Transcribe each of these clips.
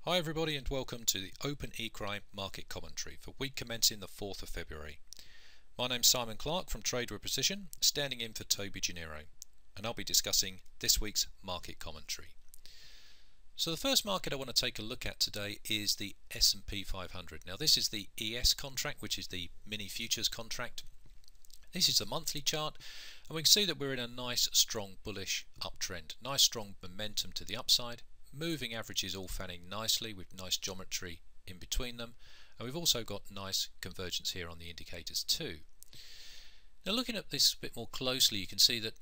Hi everybody and welcome to the Open eCrime market commentary for week commencing the 4th of February. My name's Simon Clark from Trade with Precision, standing in for Toby Gennaro, and I'll be discussing this week's market commentary. So the first market I want to take a look at today is the S&P 500. Now this is the ES contract, which is the mini futures contract. This is the monthly chart, and we can see that we're in a nice strong bullish uptrend, nice strong momentum to the upside. Moving averages all fanning nicely with nice geometry in between them, and we've also got nice convergence here on the indicators too. Now looking at this a bit more closely, you can see that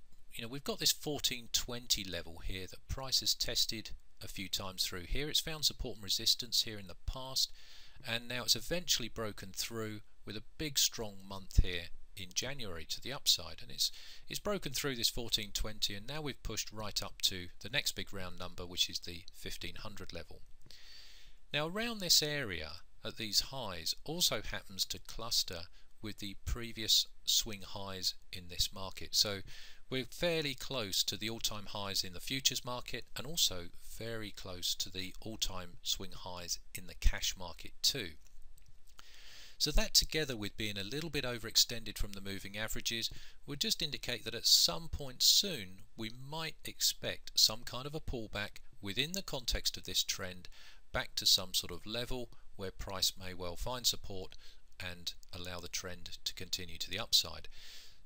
we've got this 1420 level here that price has tested a few times through here. It's found support and resistance here in the past, and now it's eventually broken through with a big strong month here in January to the upside, and it's broken through this 1420, and now we've pushed right up to the next big round number, which is the 1500 level. Now around this area at these highs also happens to cluster with the previous swing highs in this market, so we're fairly close to the all-time highs in the futures market and also very close to the all-time swing highs in the cash market too. So that, together with being a little bit overextended from the moving averages, would just indicate that at some point soon we might expect some kind of a pullback within the context of this trend back to some sort of level where price may well find support and allow the trend to continue to the upside.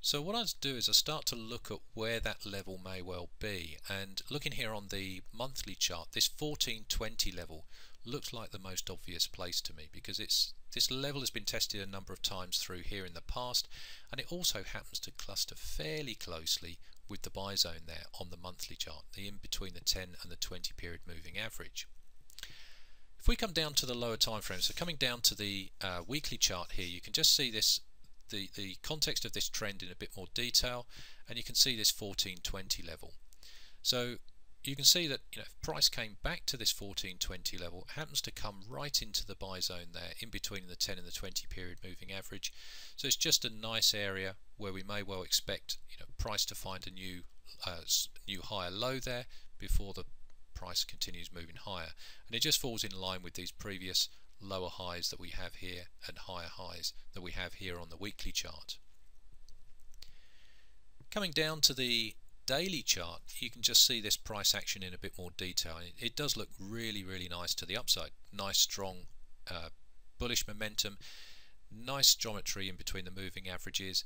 So what I'll do is I start to look at where that level may well be, and looking here on the monthly chart, this 1420 level looks like the most obvious place to me, because this level has been tested a number of times through here in the past, and it also happens to cluster fairly closely with the buy zone there on the monthly chart, the in between the 10 and the 20 period moving average. If we come down to the lower time frame, so coming down to the weekly chart here, you can just see this the context of this trend in a bit more detail, and you can see this 1420 level. So you can see that if price came back to this 1420 level, it happens to come right into the buy zone there in between the 10 and the 20 period moving average. So it's just a nice area where we may well expect price to find a new higher low there before the price continues moving higher, and it just falls in line with these previous lower highs that we have here and higher highs that we have here on the weekly chart. Coming down to the daily chart, you can just see this price action in a bit more detail. It does look really nice to the upside. Nice strong bullish momentum, nice geometry in between the moving averages,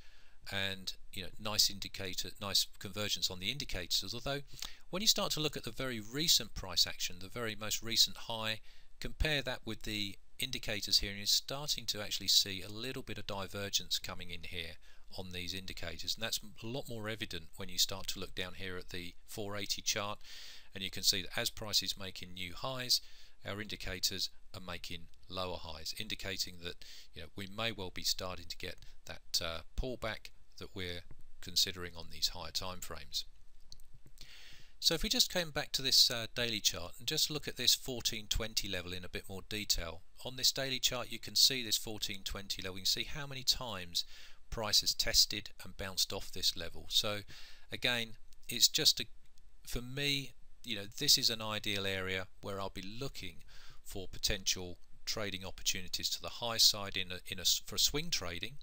and nice convergence on the indicators. Although when you start to look at the very recent price action, the very most recent high, compare that with the indicators here, and you're starting to actually see a little bit of divergence coming in here on these indicators, and that's a lot more evident when you start to look down here at the 480 chart, and you can see that as price is making new highs, our indicators are making lower highs, indicating that we may well be starting to get that pullback that we're considering on these higher time frames. So if we just came back to this daily chart and just look at this 1420 level in a bit more detail, on this daily chart you can see this 1420 level. You can see how many times price has tested and bounced off this level. So again, it's just for me, this is an ideal area where I'll be looking for potential trading opportunities to the high side for swing trading.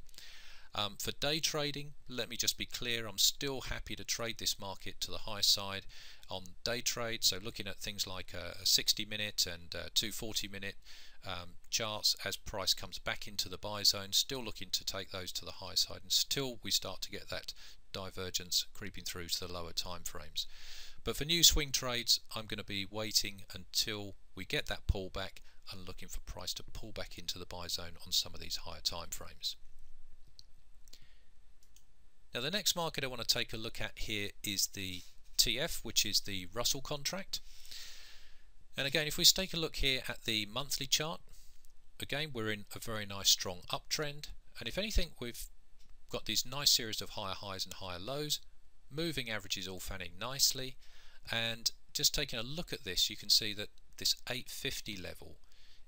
For day trading, let me just be clear, I'm still happy to trade this market to the high side on day trade. So looking at things like a 60-minute and 240-minute charts as price comes back into the buy zone, still looking to take those to the high side until we start to get that divergence creeping through to the lower time frames. But for new swing trades, I'm going to be waiting until we get that pullback and looking for price to pull back into the buy zone on some of these higher time frames. Now the next market I want to take a look at here is the TF, which is the Russell contract. And again, if we take a look here at the monthly chart, again we're in a very nice strong uptrend, and if anything we've got these nice series of higher highs and higher lows, moving averages all fanning nicely, and just taking a look at this, you can see that this 850 level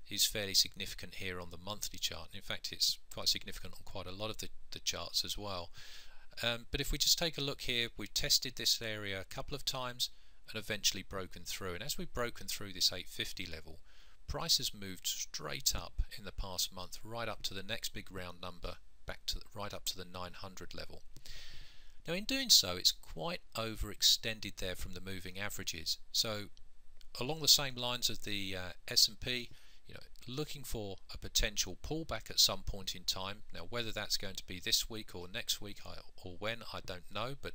is fairly significant here on the monthly chart. In fact, it's quite significant on quite a lot of the charts as well. But if we just take a look here, we've tested this area a couple of times and eventually broken through, and as we've broken through this 850 level, price has moved straight up in the past month, right up to the next big round number, right up to the 900 level. Now in doing so, it's quite overextended there from the moving averages. So along the same lines as the S&P, looking for a potential pullback at some point in time. Now whether that's going to be this week or next week or when, I don't know, but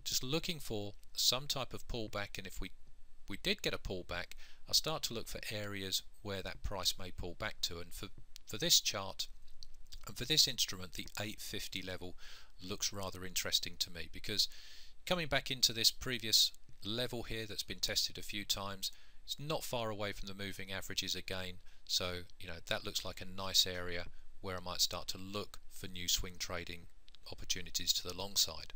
just looking for some type of pullback, and if we did get a pullback, I'll start to look for areas where that price may pull back to. And for this chart and for this instrument, the 850 level looks rather interesting to me, because coming back into this previous level here that's been tested a few times, it's not far away from the moving averages again. So that looks like a nice area where I might start to look for new swing trading opportunities to the long side.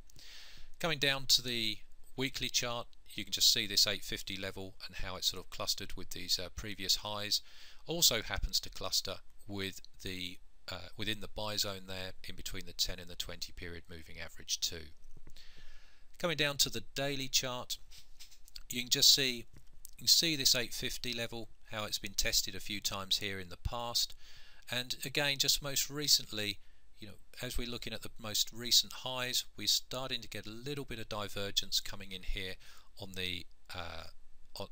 Coming down to the weekly chart, you can just see this 850 level and how it's sort of clustered with these previous highs. Also happens to cluster with the within the buy zone there, in between the 10 and the 20 period moving average too. Coming down to the daily chart, you can see this 850 level, how it's been tested a few times here in the past, and again just most recently, as we're looking at the most recent highs, we're starting to get a little bit of divergence coming in here on the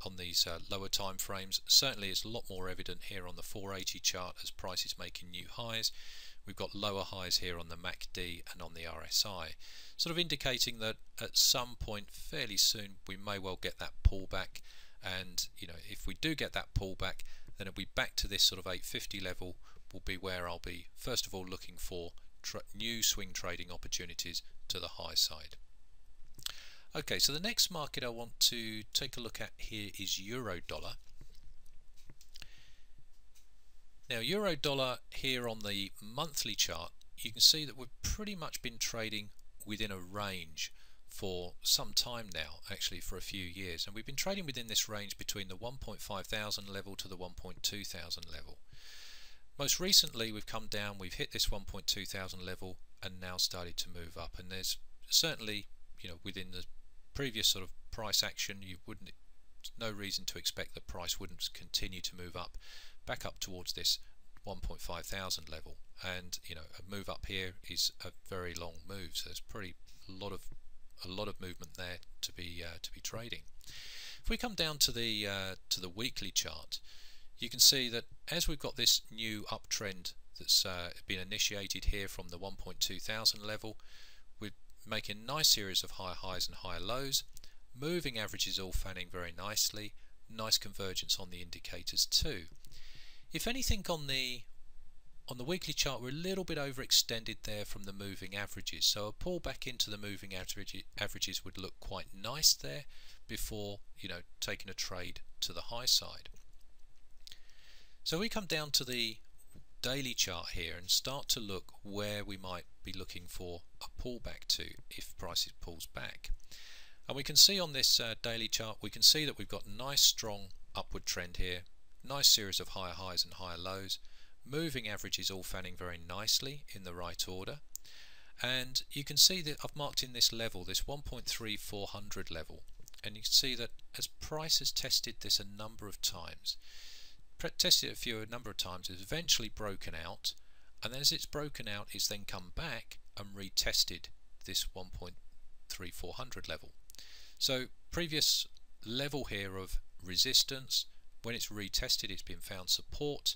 on these lower time frames. Certainly it's a lot more evident here on the 480 chart as price is making new highs. We've got lower highs here on the MACD and on the RSI, sort of indicating that at some point fairly soon we may well get that pullback. And if we do get that pullback, then it'll be back to this sort of 850 level will be where I'll be first of all looking for new swing trading opportunities to the high side. Okay, so the next market I want to take a look at here is euro dollar. Now euro dollar here on the monthly chart, you can see that we've pretty much been trading within a range for some time now, actually for a few years, and we've been trading within this range between the 1.5,000 level to the 1.2,000 level. Most recently we've come down, we've hit this 1.2,000 level and now started to move up, and there's certainly within the previous sort of price action, no reason to expect that price wouldn't continue to move up back up towards this 1.5,000 level, and a move up here is a very long move, so there's a lot of movement there to be trading. If we come down to the weekly chart, you can see that as we've got this new uptrend that's been initiated here from the 1.2,000 level, we're making a nice series of higher highs and higher lows. Moving averages all fanning very nicely, nice convergence on the indicators too. If anything, on the weekly chart we're a little bit overextended there from the moving averages, so a pull back into the moving averages would look quite nice there before taking a trade to the high side. So we come down to the daily chart here and start to look where we might be looking for a pullback to if prices pulls back. And we can see on this daily chart, we can see that we've got a nice strong upward trend here, nice series of higher highs and higher lows, moving averages all fanning very nicely in the right order, and you can see that I've marked in this level, this 1.3400 level, and you can see that as price has tested this a number of times, it's eventually broken out, and then as it's broken out it's then come back and retested this 1.3400 level. So previous level here of resistance, when it's retested it's been found support,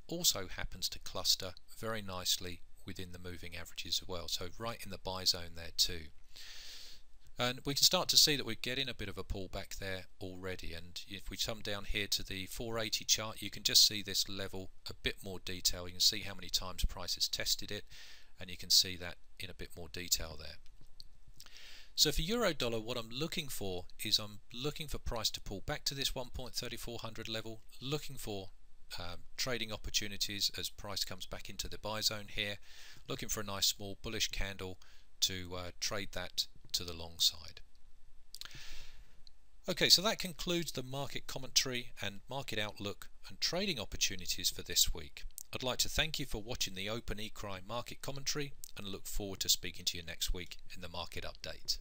also happens to cluster very nicely within the moving averages as well, so right in the buy zone there too. And we can start to see that we're getting a bit of a pullback there already, and if we come down here to the 480 chart, you can just see this level a bit more detail. You can see how many times price has tested it, and you can see that in a bit more detail there. So for euro dollar, what I'm looking for is I'm looking for price to pull back to this 1.3400 level, looking for trading opportunities as price comes back into the buy zone here, looking for a nice small bullish candle to trade that to the long side. Okay, so that concludes the market commentary and market outlook and trading opportunities for this week. I'd like to thank you for watching the Open Equine market commentary and look forward to speaking to you next week in the market update.